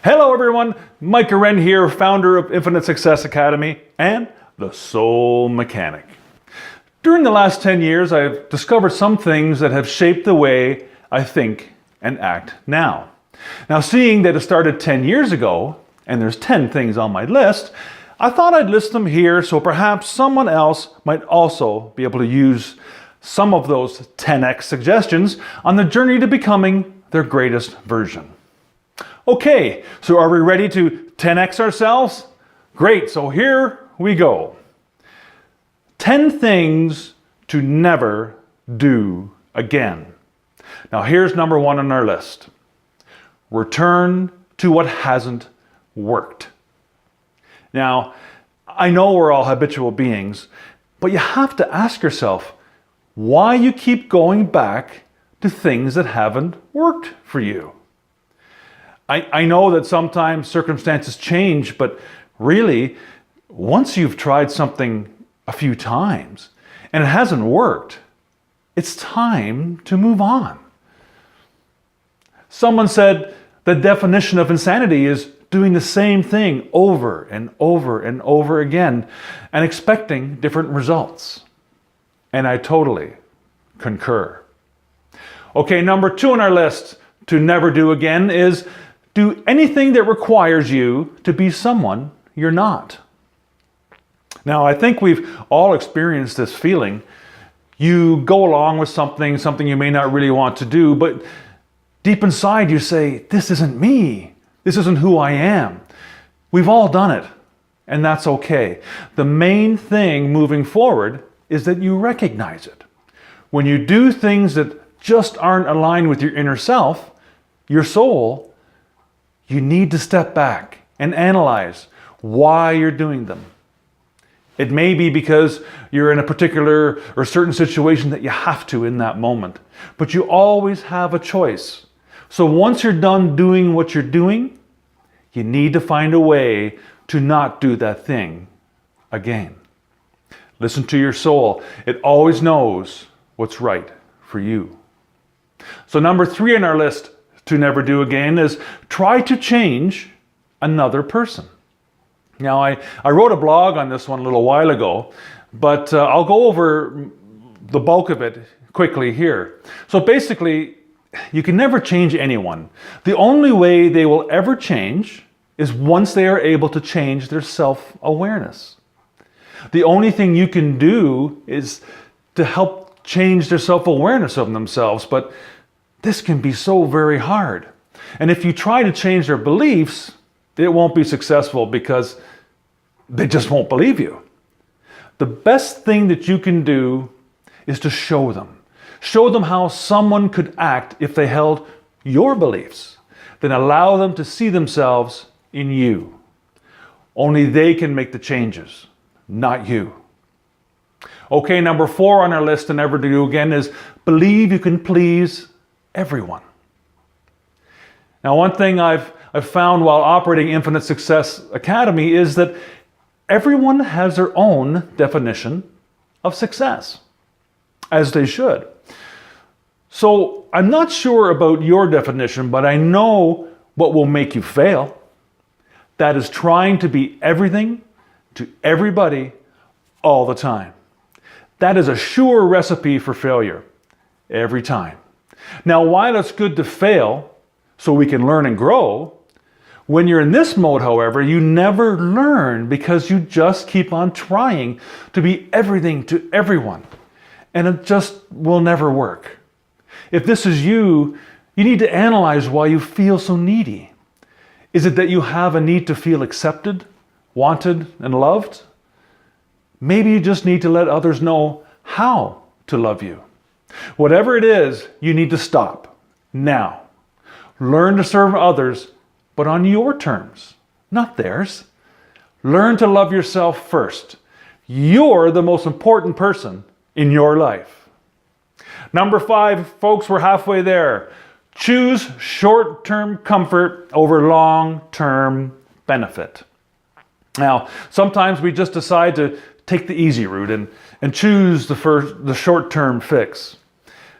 Hello everyone, Mike Aren here, founder of Infinite Success Academy and the Soul Mechanic. During the last 10 years, I've discovered some things that have shaped the way I think and act now. Now, seeing that it started 10 years ago, and there's 10 things on my list, I thought I'd list them here so perhaps someone else might also be able to use some of those 10x suggestions on the journey to becoming their greatest version. Okay, so are we ready to 10x ourselves? Great, so here we go. 10 things to never do again. Now here's number 1 on our list. Return to what hasn't worked. Now, I know we're all habitual beings, but you have to ask yourself why you keep going back to things that haven't worked for you. I know that sometimes circumstances change, but really, once you've tried something a few times and it hasn't worked, it's time to move on. Someone said the definition of insanity is doing the same thing over and over and over again and expecting different results. And I totally concur. Okay, number 2 on our list to never do again is do anything that requires you to be someone you're not. Now, I think we've all experienced this feeling. You go along with something you may not really want to do, but deep inside you say, this isn't me. This isn't who I am. We've all done it, and that's okay. The main thing moving forward is that you recognize it. When you do things that just aren't aligned with your inner self, your soul, you need to step back and analyze why you're doing them. It may be because you're in a particular or certain situation that you have to in that moment, but you always have a choice. So once you're done doing what you're doing, you need to find a way to not do that thing again. Listen to your soul. It always knows what's right for you. So number 3 on our list to never do again is try to change another person. Now, I wrote a blog on this one a little while ago, but I'll go over the bulk of it quickly here. So basically, you can never change anyone. The only way they will ever change is once they are able to change their self-awareness. The only thing you can do is to help change their self-awareness of themselves, but this can be so very hard. And if you try to change their beliefs, it won't be successful because they just won't believe you. The best thing that you can do is to show them. Show them how someone could act if they held your beliefs. Then allow them to see themselves in you. Only they can make the changes, not you. Okay, number 4 on our list to never do again is believe you can please everyone. Now, one thing I've found while operating Infinite Success Academy is that everyone has their own definition of success, as they should. So I'm not sure about your definition, but I know what will make you fail. That is trying to be everything to everybody all the time. That is a sure recipe for failure every time. Now, while it's good to fail so we can learn and grow, when you're in this mode, however, you never learn because you just keep on trying to be everything to everyone, and it just will never work. If this is you, you need to analyze why you feel so needy. Is it that you have a need to feel accepted, wanted, and loved? Maybe you just need to let others know how to love you. Whatever it is, you need to stop now. Learn to serve others, but on your terms, not theirs. Learn to love yourself first. You're the most important person in your life. Number 5, folks, we're halfway there. Choose short-term comfort over long-term benefit. Now, sometimes we just decide to take the easy route and choose the short-term fix.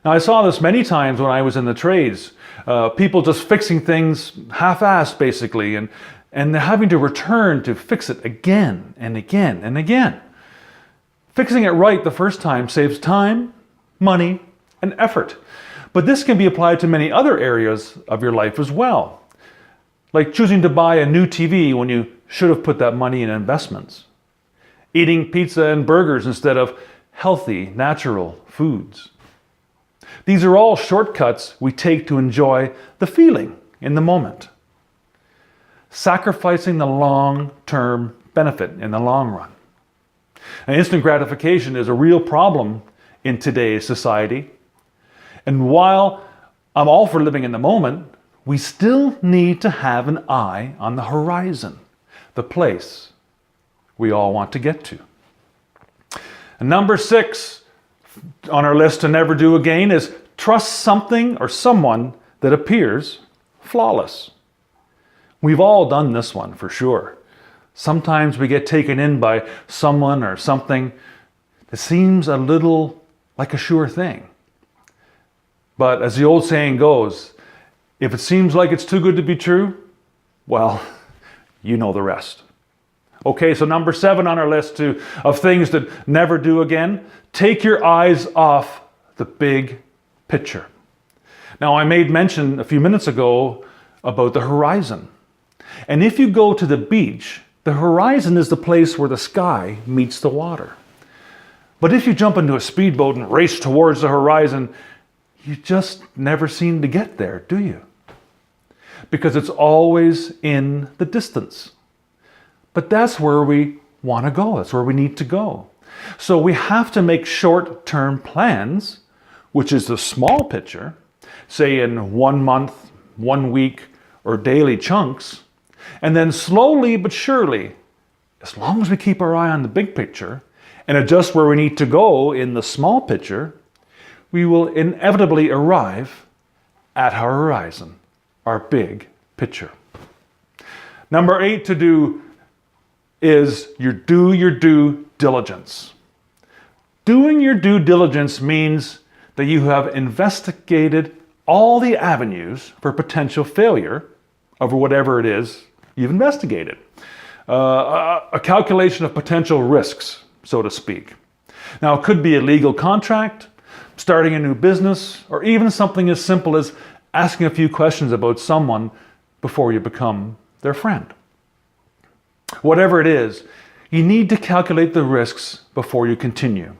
Now, I saw this many times when I was in the trades. People just fixing things half-assed, basically, and they're having to return to fix it again and again and again. Fixing it right the first time saves time, money, and effort. But this can be applied to many other areas of your life as well. Like choosing to buy a new TV when you should have put that money in investments. Eating pizza and burgers instead of healthy, natural foods. These are all shortcuts we take to enjoy the feeling in the moment. Sacrificing the long-term benefit in the long run. Now, instant gratification is a real problem in today's society. And while I'm all for living in the moment, we still need to have an eye on the horizon, the place we all want to get to. And number 6 on our list to never do again is trust something or someone that appears flawless. We've all done this one for sure. Sometimes we get taken in by someone or something that seems a little like a sure thing. But as the old saying goes, if it seems like it's too good to be true, well, you know the rest. Okay, so number 7 on our list of things that never do again, take your eyes off the big picture. Now, I made mention a few minutes ago about the horizon. And if you go to the beach, the horizon is the place where the sky meets the water. But if you jump into a speedboat and race towards the horizon, you just never seem to get there, do you? Because it's always in the distance. But that's where we want to go. That's where we need to go. So we have to make short-term plans, which is the small picture, say in 1 month, 1 week, or daily chunks. And then slowly but surely, as long as we keep our eye on the big picture and adjust where we need to go in the small picture, we will inevitably arrive at our horizon, our big picture. Number 8 to do is do your due diligence. Doing your due diligence means that you have investigated all the avenues for potential failure over whatever it is you've investigated. A calculation of potential risks, so to speak. Now, it could be a legal contract, starting a new business, or even something as simple as asking a few questions about someone before you become their friend. Whatever it is, you need to calculate the risks before you continue.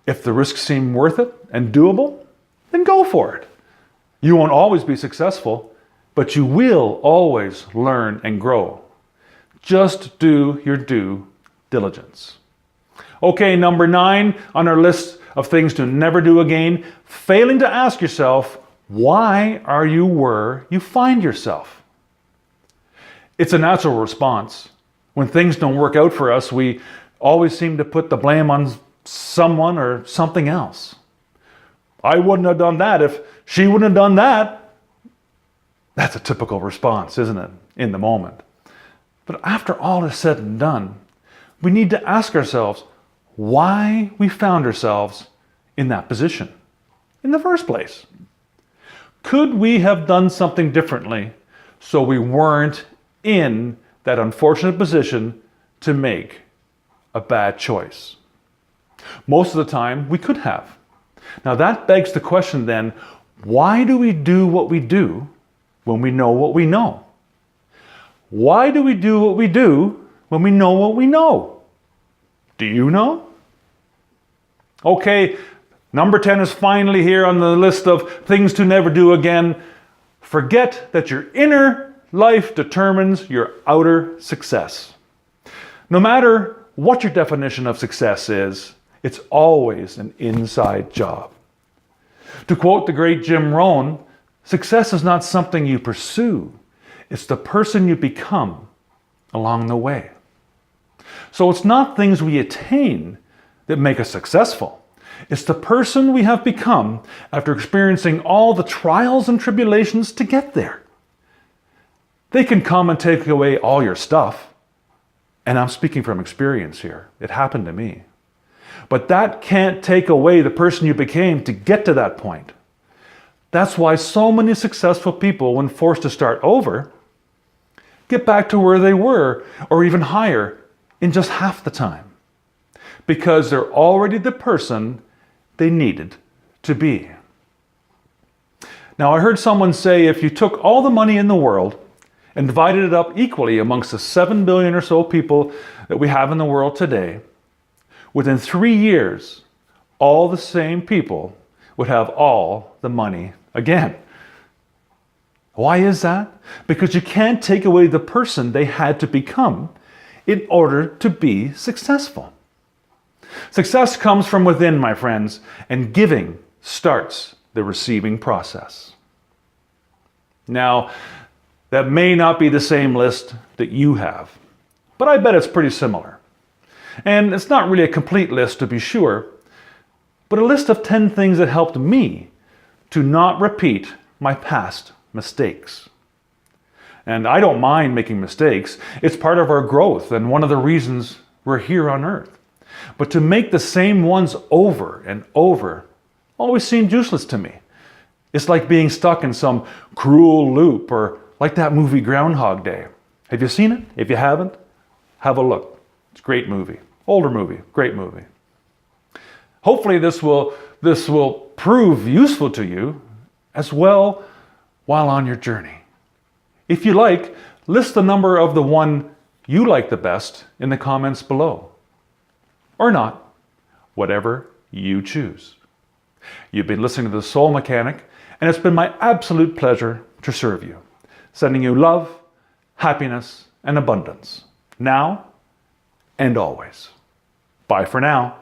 If the risks seem worth it and doable, then go for it. You won't always be successful, but you will always learn and grow. Just do your due diligence. Okay, number 9 on our list of things to never do again, failing to ask yourself, why are you where you find yourself? It's a natural response. When things don't work out for us, we always seem to put the blame on someone or something else. I wouldn't have done that if she wouldn't have done that. That's a typical response, isn't it, in the moment? But after all is said and done, we need to ask ourselves why we found ourselves in that position in the first place. Could we have done something differently so we weren't in that unfortunate position to make a bad choice? Most of the time, we could have. Now that begs the question then, why do we do what we do when we know what we know? Why do we do what we do when we know what we know? Do you know? Okay, number 10 is finally here on the list of things to never do again. Forget that your inner life determines your outer success. No matter what your definition of success is, it's always an inside job. To quote the great Jim Rohn, success is not something you pursue, it's the person you become along the way. So it's not things we attain that make us successful. It's the person we have become after experiencing all the trials and tribulations to get there. They can come and take away all your stuff. And I'm speaking from experience here. It happened to me. But that can't take away the person you became to get to that point. That's why so many successful people, when forced to start over, get back to where they were or even higher in just half the time. Because they're already the person they needed to be. Now, I heard someone say if you took all the money in the world and divided it up equally amongst the 7 billion or so people that we have in the world today, within 3 years, all the same people would have all the money again. Why is that? Because you can't take away the person they had to become in order to be successful. Success comes from within, my friends, and giving starts the receiving process. Now, that may not be the same list that you have, but I bet it's pretty similar. And it's not really a complete list to be sure, but a list of 10 things that helped me to not repeat my past mistakes. And I don't mind making mistakes. It's part of our growth and one of the reasons we're here on earth. But to make the same ones over and over always seemed useless to me. It's like being stuck in some cruel loop, or like that movie Groundhog Day. Have you seen it? If you haven't, have a look. It's a great movie. Older movie, great movie. Hopefully this will prove useful to you as well while on your journey. If you like, list the number of the one you like the best in the comments below. Or not, whatever you choose. You've been listening to The Soul Mechanic, and it's been my absolute pleasure to serve you, sending you love, happiness, and abundance, now and always. Bye for now.